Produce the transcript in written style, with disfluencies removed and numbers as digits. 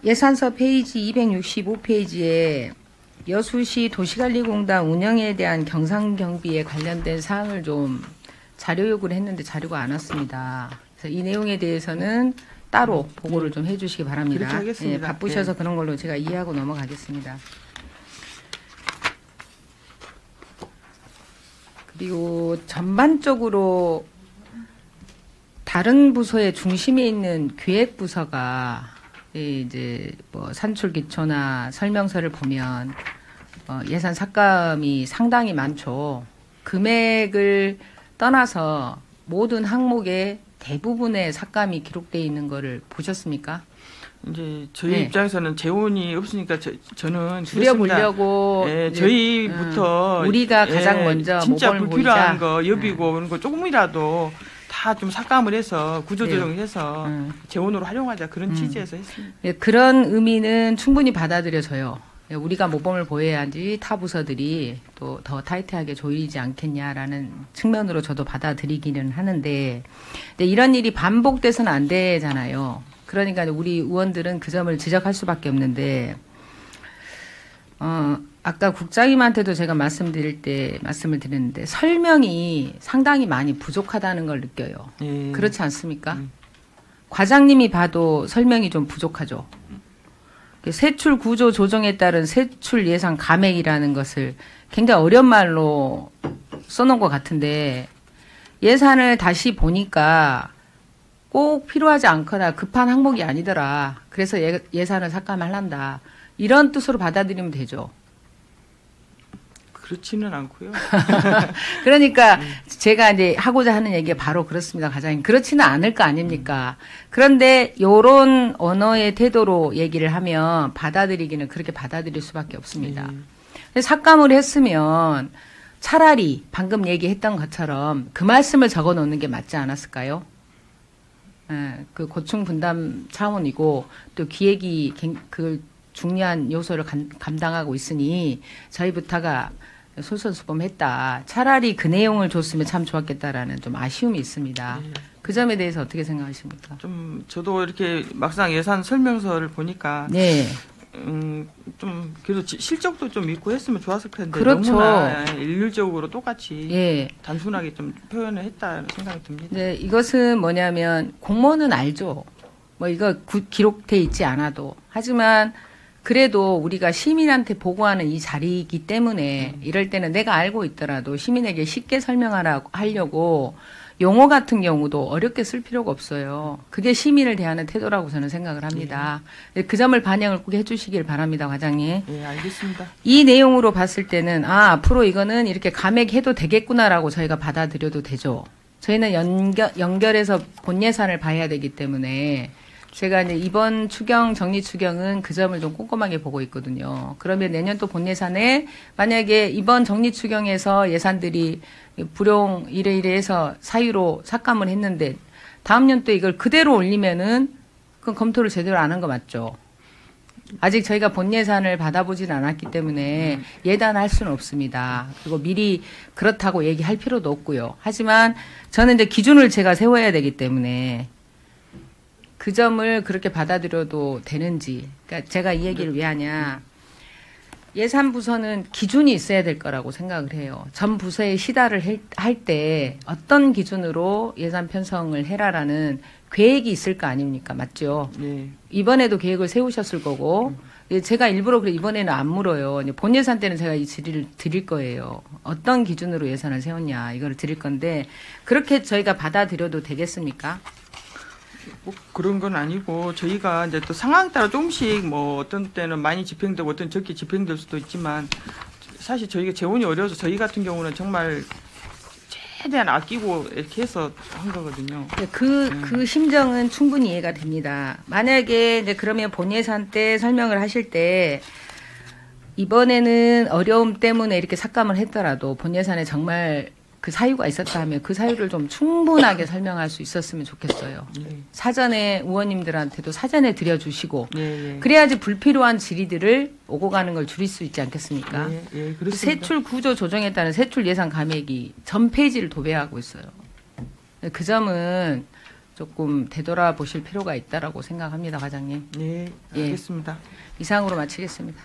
예산서 페이지 265페이지에 여수시 도시관리공단 운영에 대한 경상경비에 관련된 사항을 좀 자료 요구를 했는데 자료가 안 왔습니다. 그래서 이 내용에 대해서는 따로 보고를 좀 해주시기 바랍니다. 그렇게 하겠습니다. 예, 바쁘셔서 그런 걸로 제가 이해하고 넘어가겠습니다. 그리고 전반적으로 다른 부서의 중심에 있는 기획부서가 이제 뭐 산출기초나 설명서를 보면 예산 삭감이 상당히 많죠. 금액을 떠나서 모든 항목의 대부분의 삭감이 기록되어 있는 거를 보셨습니까? 이제 저희 네. 입장에서는 재원이 없으니까 저는 줄여보려고 예, 저희부터 우리가 가장 먼저 진짜 모범을 불필요한 보이자. 거 여비고 그런 거 조금이라도 다 좀 삭감을 해서 구조조정을 해서 재원으로 활용하자 그런 취지에서 했습니다. 예, 그런 의미는 충분히 받아들여져요. 예, 우리가 모범을 보여야지 타 부서들이 또 더 타이트하게 조이지 않겠냐라는 측면으로 저도 받아들이기는 하는데, 근데 이런 일이 반복돼서는 안 되잖아요. 그러니까 우리 의원들은 그 점을 지적할 수밖에 없는데, 아까 국장님한테도 제가 말씀을 드렸는데 설명이 상당히 많이 부족하다는 걸 느껴요. 예. 그렇지 않습니까? 과장님이 봐도 설명이 좀 부족하죠. 세출 구조 조정에 따른 세출 예산 감액이라는 것을 굉장히 어려운 말로 써놓은 것 같은데 예산을 다시 보니까 꼭 필요하지 않거나 급한 항목이 아니더라. 그래서 예산을 삭감할란다. 이런 뜻으로 받아들이면 되죠. 그렇지는 않고요. 그러니까 제가 이제 하고자 하는 얘기가 바로 그렇습니다, 과장님. 그렇지는 않을 거 아닙니까? 그런데 요런 언어의 태도로 얘기를 하면 받아들이기는 그렇게 받아들일 수밖에 없습니다. 삭감을 했으면 차라리 방금 얘기했던 것처럼 그 말씀을 적어 놓는 게 맞지 않았을까요? 예, 그 고충 분담 차원이고 또 기획이 그 중요한 요소를 감당하고 있으니 저희 부타가 솔선수범했다. 차라리 그 내용을 줬으면 참 좋았겠다라는 좀 아쉬움이 있습니다. 네. 그 점에 대해서 어떻게 생각하십니까? 좀 저도 이렇게 막상 예산 설명서를 보니까 네. 좀 그래도 실적도 좀 있고 했으면 좋았을 텐데 그렇죠. 너무나 일률적으로 똑같이 예. 단순하게 좀 표현을 했다는 생각이 듭니다. 네, 이것은 뭐냐면 공무원은 알죠. 뭐 이거 기록돼 있지 않아도. 하지만 그래도 우리가 시민한테 보고하는 이 자리이기 때문에 이럴 때는 내가 알고 있더라도 시민에게 쉽게 하려고 용어 같은 경우도 어렵게 쓸 필요가 없어요. 그게 시민을 대하는 태도라고 저는 생각을 합니다. 그 점을 반영을 꼭 해주시길 바랍니다, 과장님. 네, 알겠습니다. 이 내용으로 봤을 때는 앞으로 이거는 이렇게 감액해도 되겠구나라고 저희가 받아들여도 되죠. 저희는 연결해서 본 예산을 봐야 되기 때문에 제가 이제 이번 정리 추경은 그 점을 좀 꼼꼼하게 보고 있거든요. 그러면 내년도 본 예산에 만약에 이번 정리 추경에서 예산들이 불용 이래해서 사유로 삭감을 했는데 다음 년도에 이걸 그대로 올리면은 그건 검토를 제대로 안 한 거 맞죠? 아직 저희가 본 예산을 받아보진 않았기 때문에 예단할 수는 없습니다. 그리고 미리 그렇다고 얘기할 필요도 없고요. 하지만 저는 이제 기준을 제가 세워야 되기 때문에 그 점을 그렇게 받아들여도 되는지. 그러니까 제가 이 얘기를 왜 하냐. 예산부서는 기준이 있어야 될 거라고 생각을 해요. 전 부서에 시달을 할 때 어떤 기준으로 예산 편성을 해라라는 계획이 있을 거 아닙니까? 맞죠? 네. 이번에도 계획을 세우셨을 거고 제가 일부러 그래 이번에는 안 물어요. 본 예산 때는 제가 이 질의를 드릴 거예요. 어떤 기준으로 예산을 세웠냐 이걸 드릴 건데 그렇게 저희가 받아들여도 되겠습니까? 뭐 그런 건 아니고 저희가 이제 또 상황에 따라 조금씩 뭐 어떤 때는 많이 집행되고 어떤 적게 집행될 수도 있지만 사실 저희가 재원이 어려워서 저희 같은 경우는 정말 최대한 아끼고 이렇게 해서 한 거거든요. 그 심정은 충분히 이해가 됩니다. 만약에 이제 그러면 본 예산 때 설명을 하실 때 이번에는 어려움 때문에 이렇게 삭감을 했더라도 본 예산에 정말 그 사유가 있었다 하면 그 사유를 좀 충분하게 설명할 수 있었으면 좋겠어요. 사전에 의원님들한테도 사전에 드려주시고 그래야지 불필요한 질의들을 오고 가는 걸 줄일 수 있지 않겠습니까? 그렇습니다. 세출 구조 조정에 따른 세출 예산 감액이 전 페이지를 도배하고 있어요. 그 점은 조금 되돌아보실 필요가 있다라고 생각합니다, 과장님. 네, 예. 알겠습니다. 이상으로 마치겠습니다.